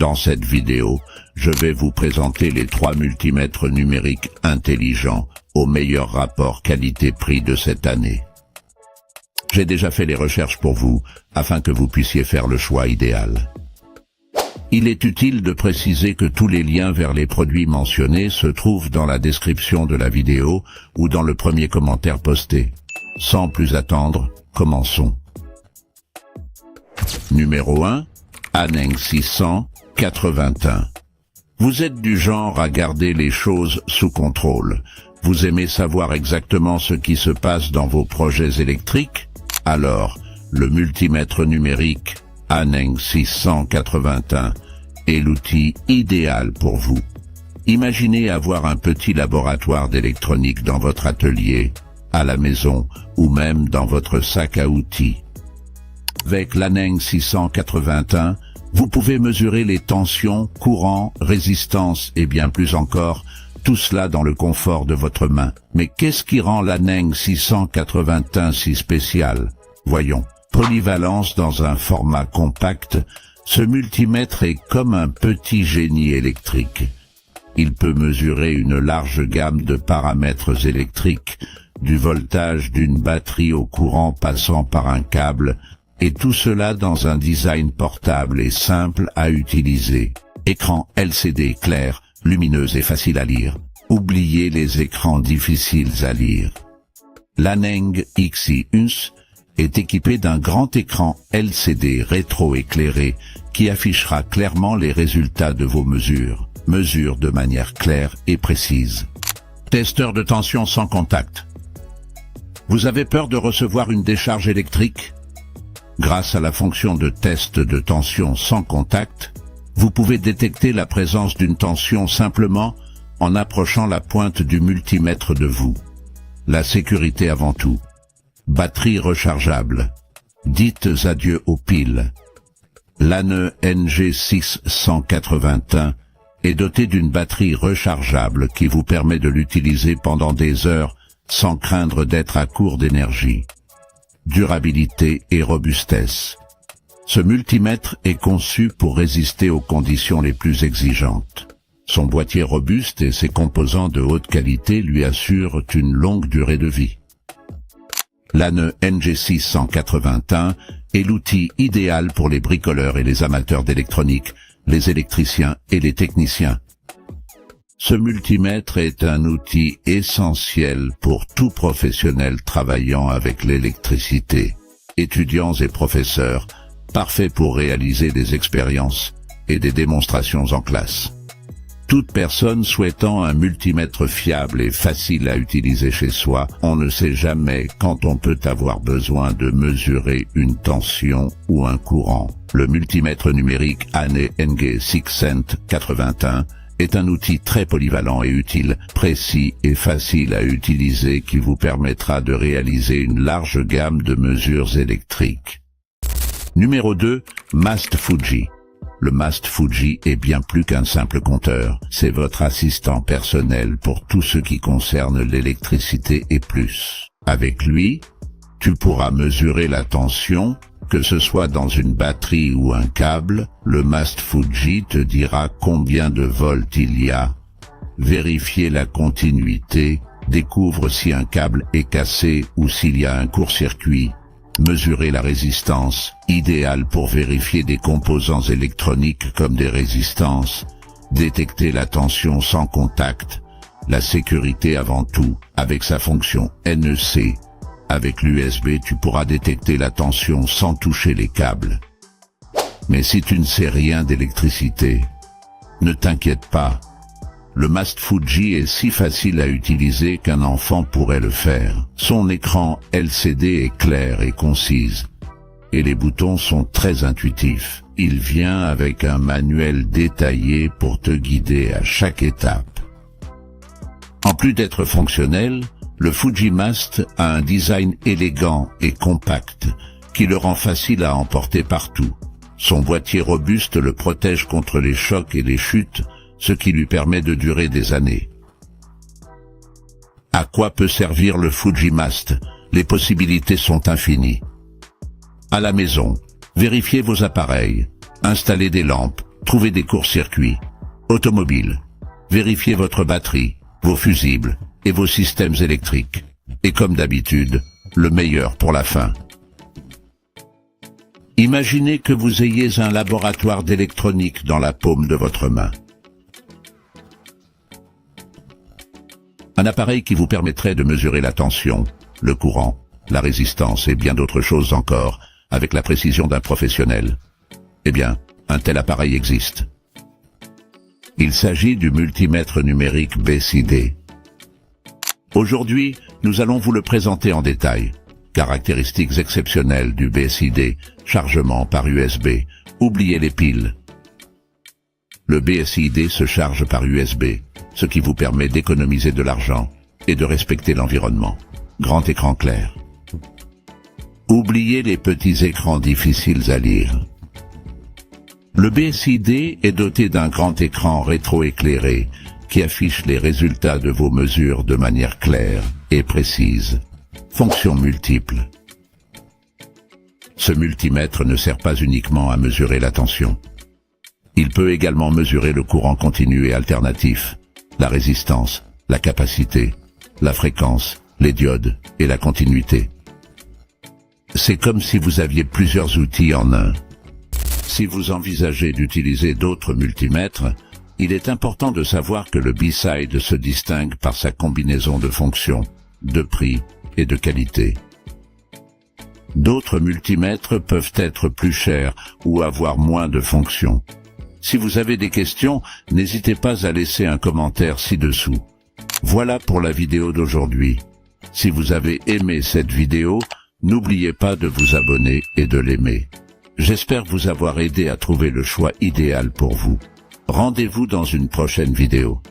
Dans cette vidéo, je vais vous présenter les 3 multimètres numériques intelligents au meilleur rapport qualité-prix de cette année. J'ai déjà fait les recherches pour vous, afin que vous puissiez faire le choix idéal. Il est utile de préciser que tous les liens vers les produits mentionnés se trouvent dans la description de la vidéo ou dans le premier commentaire posté. Sans plus attendre, commençons. Numéro 1. Aneng 681. Vous êtes du genre à garder les choses sous contrôle. Vous aimez savoir exactement ce qui se passe dans vos projets électriques? Alors, le multimètre numérique Aneng 681 est l'outil idéal pour vous. Imaginez avoir un petit laboratoire d'électronique dans votre atelier, à la maison ou même dans votre sac à outils. Avec l'Aneng 681, vous pouvez mesurer les tensions, courants, résistances et bien plus encore, tout cela dans le confort de votre main. Mais qu'est-ce qui rend l'Aneng 681 si spécial? Voyons. Polyvalence dans un format compact, ce multimètre est comme un petit génie électrique. Il peut mesurer une large gamme de paramètres électriques, du voltage d'une batterie au courant passant par un câble, et tout cela dans un design portable et simple à utiliser. Écran LCD clair, lumineux et facile à lire. Oubliez les écrans difficiles à lire. L'Aneng XI est équipé d'un grand écran LCD rétroéclairé qui affichera clairement les résultats de vos mesures. Mesures de manière claire et précise. Testeur de tension sans contact. Vous avez peur de recevoir une décharge électrique? Grâce à la fonction de test de tension sans contact, vous pouvez détecter la présence d'une tension simplement en approchant la pointe du multimètre de vous. La sécurité avant tout. Batterie rechargeable. Dites adieu aux piles. L'Aneng 681 est doté d'une batterie rechargeable qui vous permet de l'utiliser pendant des heures sans craindre d'être à court d'énergie. Durabilité et robustesse. Ce multimètre est conçu pour résister aux conditions les plus exigeantes. Son boîtier robuste et ses composants de haute qualité lui assurent une longue durée de vie. L'Aneng 681 est l'outil idéal pour les bricoleurs et les amateurs d'électronique, les électriciens et les techniciens. Ce multimètre est un outil essentiel pour tout professionnel travaillant avec l'électricité. Étudiants et professeurs, parfait pour réaliser des expériences et des démonstrations en classe. Toute personne souhaitant un multimètre fiable et facile à utiliser chez soi, on ne sait jamais quand on peut avoir besoin de mesurer une tension ou un courant. Le multimètre numérique Aneng 681 est un outil très polyvalent et utile, précis et facile à utiliser qui vous permettra de réaliser une large gamme de mesures électriques. Numéro 2. Mast Fuji. Le Mast Fuji est bien plus qu'un simple compteur, c'est votre assistant personnel pour tout ce qui concerne l'électricité et plus. Avec lui, tu pourras mesurer la tension, que ce soit dans une batterie ou un câble, le Mast Fuji te dira combien de volts il y a. Vérifier la continuité, découvre si un câble est cassé ou s'il y a un court-circuit. Mesurer la résistance, idéal pour vérifier des composants électroniques comme des résistances. Détecter la tension sans contact. La sécurité avant tout, avec sa fonction NEC. Avec l'USB, tu pourras détecter la tension sans toucher les câbles. Mais si tu ne sais rien d'électricité, ne t'inquiète pas. Le Mast Fuji est si facile à utiliser qu'un enfant pourrait le faire. Son écran LCD est clair et concise. Et les boutons sont très intuitifs. Il vient avec un manuel détaillé pour te guider à chaque étape. En plus d'être fonctionnel, le Fujimast a un design élégant et compact, qui le rend facile à emporter partout. Son boîtier robuste le protège contre les chocs et les chutes, ce qui lui permet de durer des années. À quoi peut servir le Fujimast? Les possibilités sont infinies. À la maison, vérifiez vos appareils, installez des lampes, Trouvez des courts-circuits, automobiles. Vérifiez votre batterie, vos fusibles et vos systèmes électriques. Et comme d'habitude, le meilleur pour la fin. Imaginez que vous ayez un laboratoire d'électronique dans la paume de votre main. Un appareil qui vous permettrait de mesurer la tension, le courant, la résistance et bien d'autres choses encore, avec la précision d'un professionnel. Eh bien, un tel appareil existe. Il s'agit du multimètre numérique BCD. Aujourd'hui, nous allons vous le présenter en détail. Caractéristiques exceptionnelles du BSID, chargement par USB, oubliez les piles. Le BSID se charge par USB, ce qui vous permet d'économiser de l'argent et de respecter l'environnement. Grand écran clair. Oubliez les petits écrans difficiles à lire. Le BSID est doté d'un grand écran rétroéclairé qui affiche les résultats de vos mesures de manière claire et précise. Fonctions multiples. Ce multimètre ne sert pas uniquement à mesurer la tension. Il peut également mesurer le courant continu et alternatif, la résistance, la capacité, la fréquence, les diodes et la continuité. C'est comme si vous aviez plusieurs outils en un. Si vous envisagez d'utiliser d'autres multimètres, il est important de savoir que le BSID se distingue par sa combinaison de fonctions, de prix et de qualité. D'autres multimètres peuvent être plus chers ou avoir moins de fonctions. Si vous avez des questions, n'hésitez pas à laisser un commentaire ci-dessous. Voilà pour la vidéo d'aujourd'hui. Si vous avez aimé cette vidéo, n'oubliez pas de vous abonner et de l'aimer. J'espère vous avoir aidé à trouver le choix idéal pour vous. Rendez-vous dans une prochaine vidéo.